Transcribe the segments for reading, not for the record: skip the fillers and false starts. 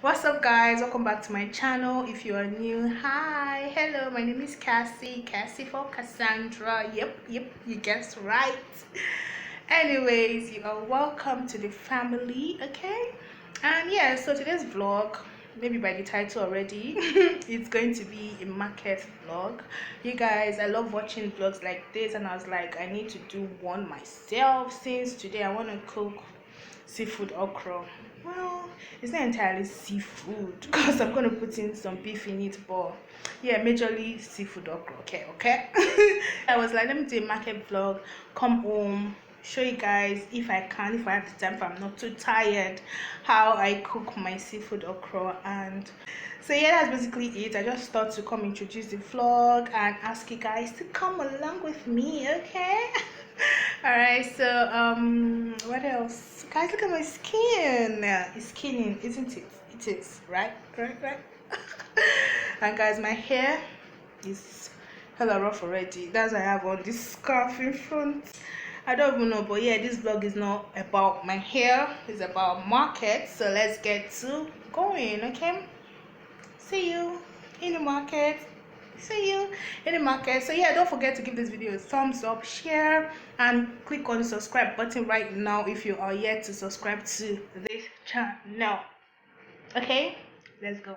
What's up, guys? Welcome back to my channel. If you are new, hi, hello, my name is Cassie for Cassandra. Yep, you guessed right. Anyways, you are welcome to the family. Okay, and yeah, so today's vlog, maybe by the title already, it's going to be a market vlog. You guys, I love watching vlogs like this, and I was like, I need to do one myself since today I want to cook seafood okra. Well, it's not entirely seafood because I'm gonna put in some beef in it, but yeah, majorly seafood okra. Okay. I was like, let me do a market vlog, come home, show you guys if I can, if I have the time, if I'm not too tired, how I cook my seafood okra. And so yeah, that's basically it. I just thought to come introduce the vlog and ask you guys to come along with me, okay? All right, so what else, guys? Look at my skin. It's skinning, isn't it? It is, right. And guys, my hair is hella rough already. That's why I have on this scarf in front. I don't even know, but yeah, this vlog is not about my hair, it's about market. So let's get to going. Okay, see you in the market. So yeah, don't forget to give this video a thumbs up, share, and click on the subscribe button right now if you are yet to subscribe to this channel. Okay, let's go.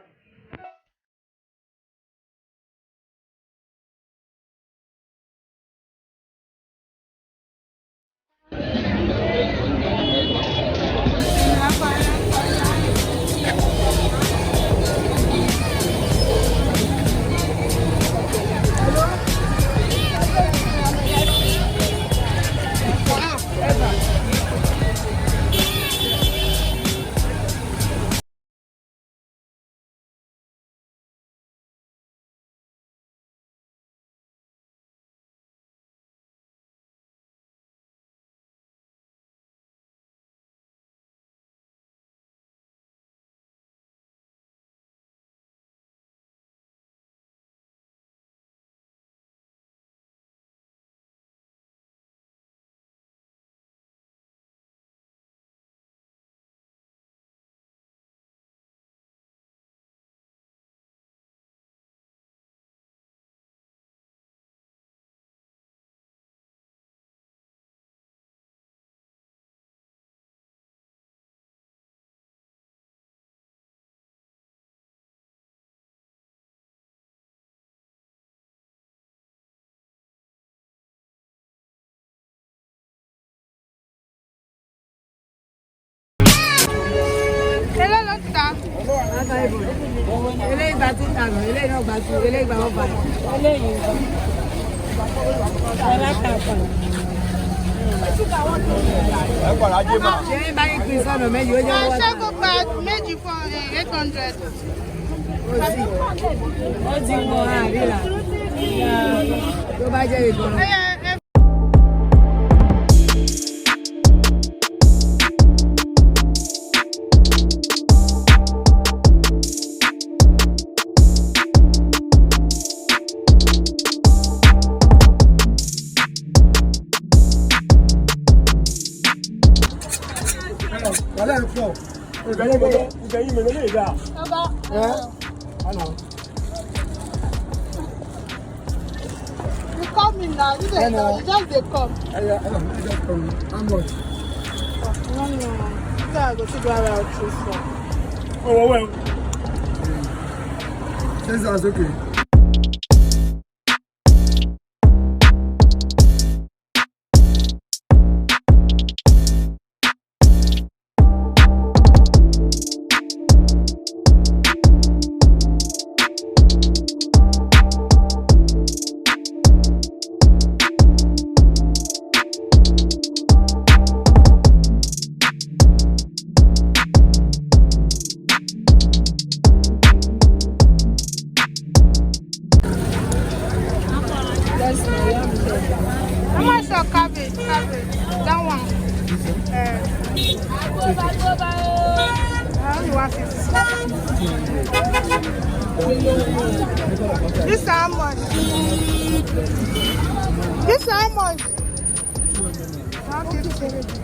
Hello, doctor. Méjì for 800. You come in now, you just they come. How much? No. I go to go out for. Oh, well. Since that's okay. How much for cabbage? That one. Only 150. This how much? This how much? 150.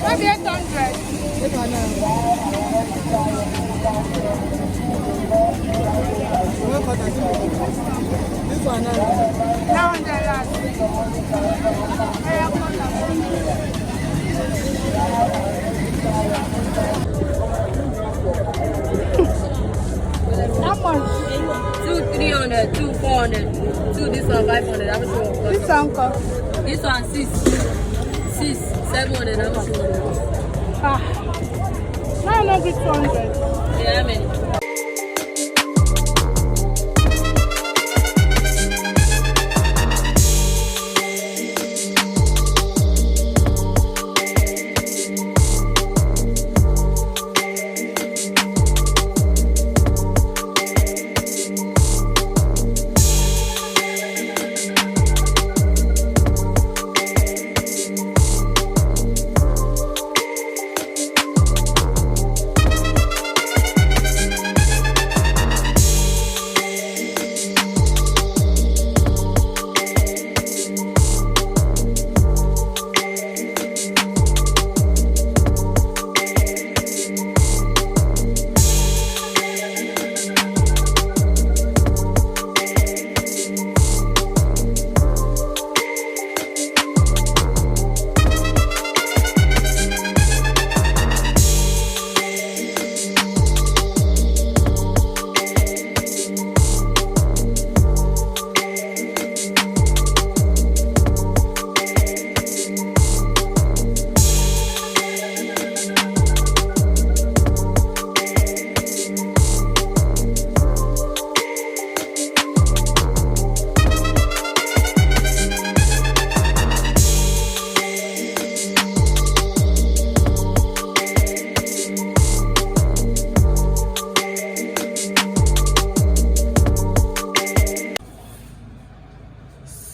Maybe 800. This one now. 900 last. How much? 2 300, 2 400, 2 this one 500. How much you want? This one cost. This one 6 700. How much you want? Ah. Now I know this 200. Yeah, how many?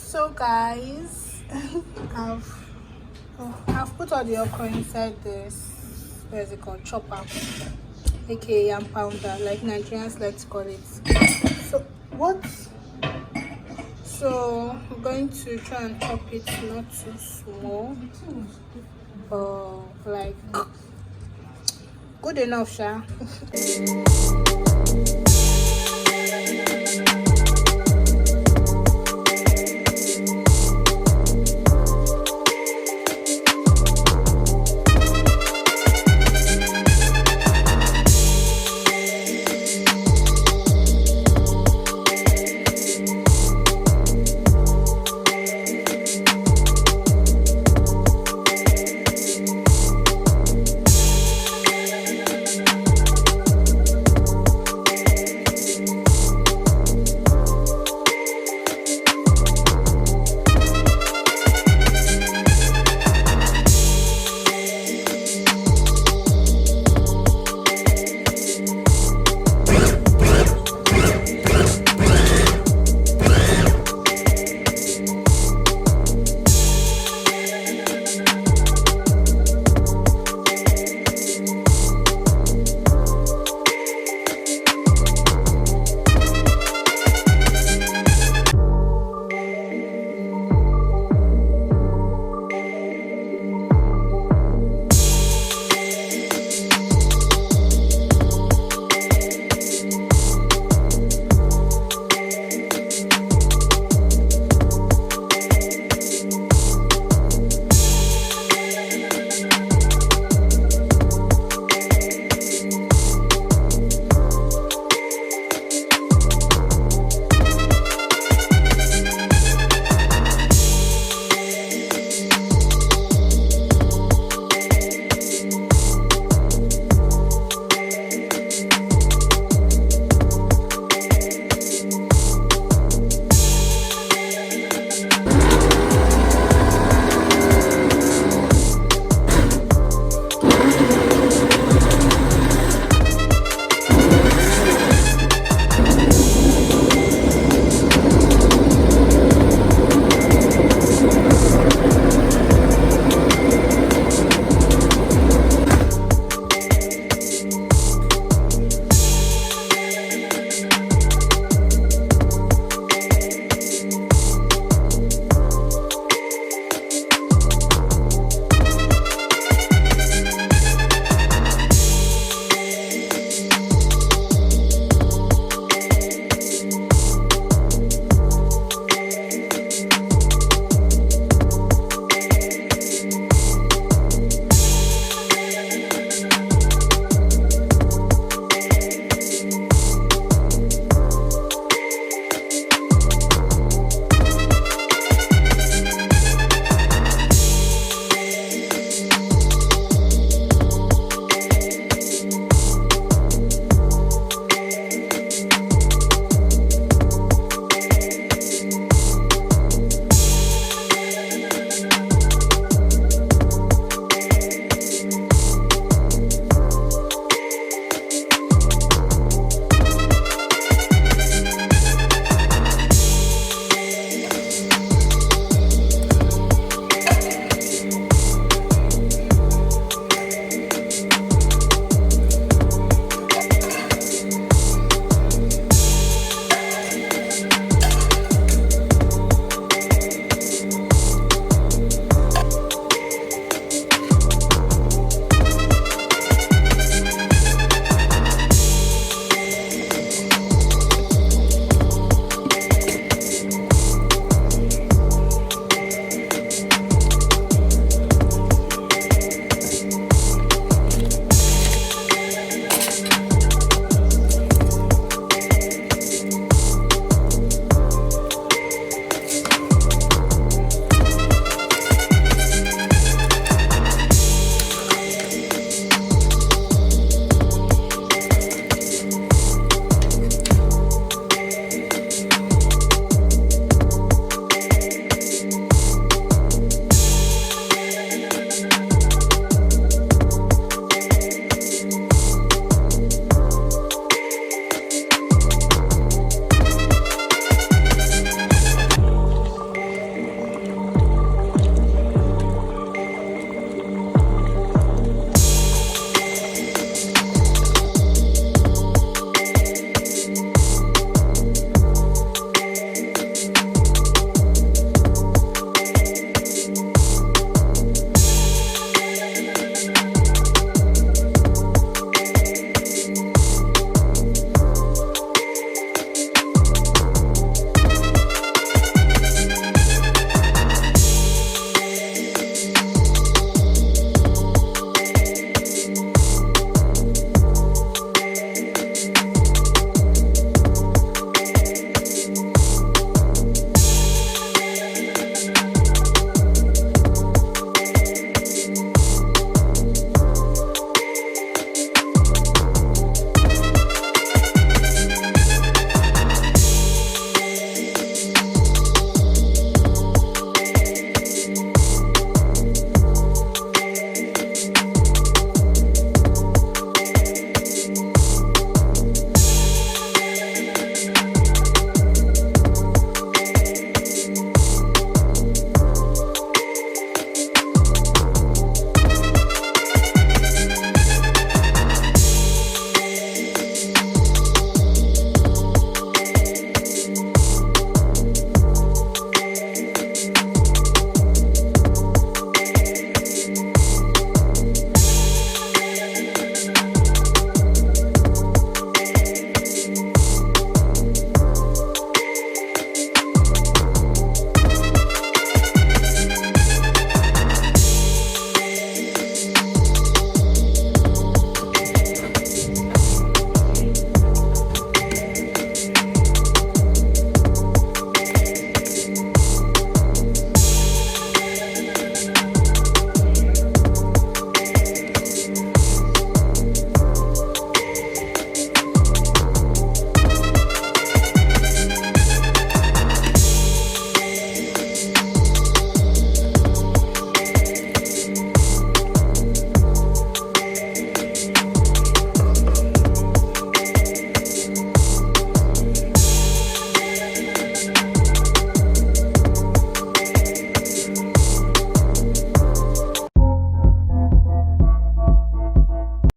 So guys, I've put all the okra inside this, where's it called, chopper, aka yam pounder, like Nigerians like to call it. So I'm going to try and chop it not too small, like good enough, sha.